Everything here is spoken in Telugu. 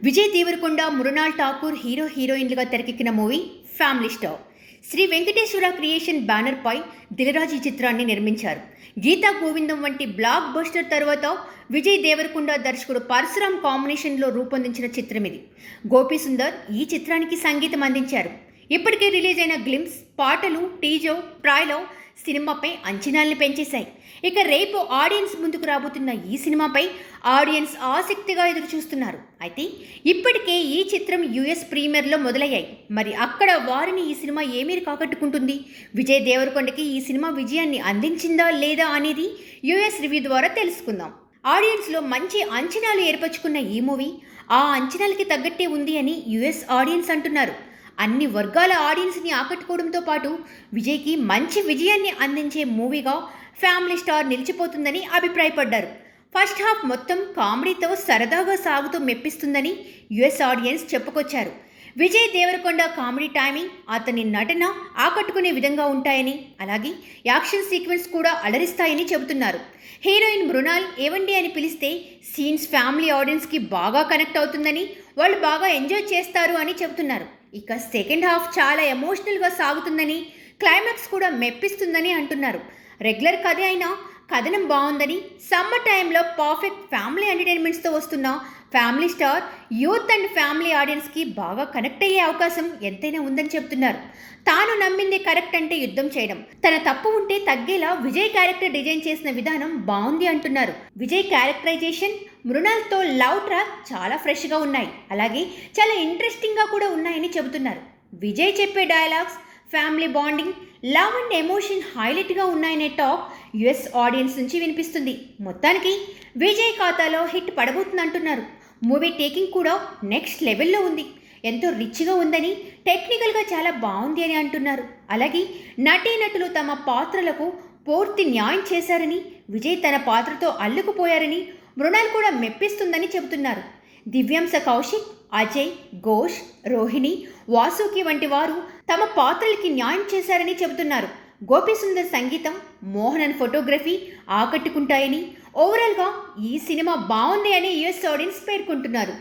విజయ్ దేవరకొండ, మృణాల్ ఠాకూర్ హీరోయిన్లుగా తెరకెక్కిన movie Family Star. Sri Venkateswara creation బ్యానర్పై దిల్రాజు ఈ చిత్రాన్ని నిర్మించారు. గీతా గోవిందం వంటి బ్లాక్ బస్టర్ తర్వాత విజయ్ దేవరకొండ దర్శకుడు పరశురామ్ కాంబినేషన్లో రూపొందించిన చిత్రం ఇది. గోపీ సుందర్ ఈ చిత్రానికి సంగీతం అందించారు. ఇప్పటికే రిలీజ్ అయిన గ్లిమ్స్, పాటలు, టీజర్, ట్రైలర్ సినిమాపై అంచనాల్ని పెంచేశాయి. ఇక రేపు ఆడియన్స్ ముందుకు రాబోతున్న ఈ సినిమాపై ఆడియన్స్ ఆసక్తిగా ఎదురు చూస్తున్నారు. అయితే ఇప్పటికే ఈ చిత్రం యుఎస్ ప్రీమియర్లో మొదలయ్యాయి. మరి అక్కడ వారిని ఈ సినిమా ఏ మేరకు ఆకట్టుకుంటుంది? విజయ్ దేవరకొండకి ఈ సినిమా విజయాన్ని అందించిందా లేదా అనేది యుఎస్ రివ్యూ ద్వారా తెలుసుకుందాం. ఆడియన్స్లో మంచి అంచనాలు ఏర్పరచుకున్న ఈ మూవీ ఆ అంచనాలకి తగ్గట్టే ఉంది అని యుఎస్ ఆడియన్స్ అంటున్నారు. అన్ని వర్గాల ఆడియన్స్ని ఆకట్టుకోవడంతో పాటు విజయ్కి మంచి విజయాన్ని అందించే మూవీగా ఫ్యామిలీ స్టార్ నిలిచిపోతుందని అభిప్రాయపడ్డారు. ఫస్ట్ హాఫ్ మొత్తం కామెడీతో సరదాగా సాగుతూ మెప్పిస్తుందని యుఎస్ ఆడియన్స్ చెప్పుకొచ్చారు. విజయ్ దేవరకొండ కామెడీ టైమింగ్, అతని నటన ఆకట్టుకునే విధంగా ఉంటాయని, అలాగే యాక్షన్ సీక్వెన్స్ కూడా అలరిస్తాయని చెబుతున్నారు. హీరోయిన్ మృణాల్ ఏవండి అని పిలిస్తే సీన్స్ ఫ్యామిలీ ఆడియన్స్కి బాగా కనెక్ట్ అవుతుందని, వాళ్ళు బాగా ఎంజాయ్ చేస్తారు అని చెబుతున్నారు. ఇక సెకండ్ హాఫ్ చాలా ఎమోషనల్గా సాగుతుందని, క్లైమాక్స్ కూడా మెప్పిస్తుందని అంటున్నారు. రెగ్యులర్ కథ అయినా కథనం బాగుందని, సమ్మర్ టైంలో పర్ఫెక్ట్ ఫ్యామిలీ ఎంటర్టైన్మెంట్స్తో వస్తున్న family star youth and family ఆడియన్స్కి బాగా కనెక్ట్ అయ్యే అవకాశం ఎంతైనా ఉందని చెబుతున్నారు. తాను నమ్మింది కరెక్ట్ అంటే యుద్ధం చేయడం, తన తప్పు ఉంటే తగ్గేలా విజయ్ క్యారెక్టర్ డిజైన్ చేసిన విధానం బాగుంది అంటున్నారు. విజయ్ క్యారెక్టరైజేషన్, మృణాల్తో లవ్ ట్రాక్ చాలా ఫ్రెష్గా ఉన్నాయి, అలాగే చాలా ఇంట్రెస్టింగ్గా కూడా ఉన్నాయని చెబుతున్నారు. విజయ్ చెప్పే dialogues, family bonding, love and emotion హైలైట్గా ఉన్నాయనే టాక్ యుఎస్ ఆడియన్స్ నుంచి వినిపిస్తుంది. మొత్తానికి విజయ్ ఖాతాలో హిట్ పడబోతుందంటున్నారు. మూవీ టేకింగ్ కూడా నెక్స్ట్ లెవెల్లో ఉంది, ఎంతో రిచ్గా ఉందని, టెక్నికల్గా చాలా బాగుంది అని అంటున్నారు. అలాగే నటీనటులు తమ పాత్రలకు పూర్తి న్యాయం చేశారని, విజయ్ తన పాత్రతో అల్లుకుపోయారని, మృణాల్ కూడా మెప్పిస్తుందని చెబుతున్నారు. దివ్యాంశ కౌశిక్, అజయ్, ఘోష్, రోహిణి, వాసుకి వంటి వారు తమ పాత్రలకి న్యాయం చేశారని చెబుతున్నారు. గోపీ సుందర్ సంగీతం, మోహనన్ ఫోటోగ్రఫీ ఆకట్టుకుంటాయని, ఓవరాల్గా ఈ సినిమా బాగుంది అని యుఎస్ ఆడియన్స్ పేర్కొంటున్నారు.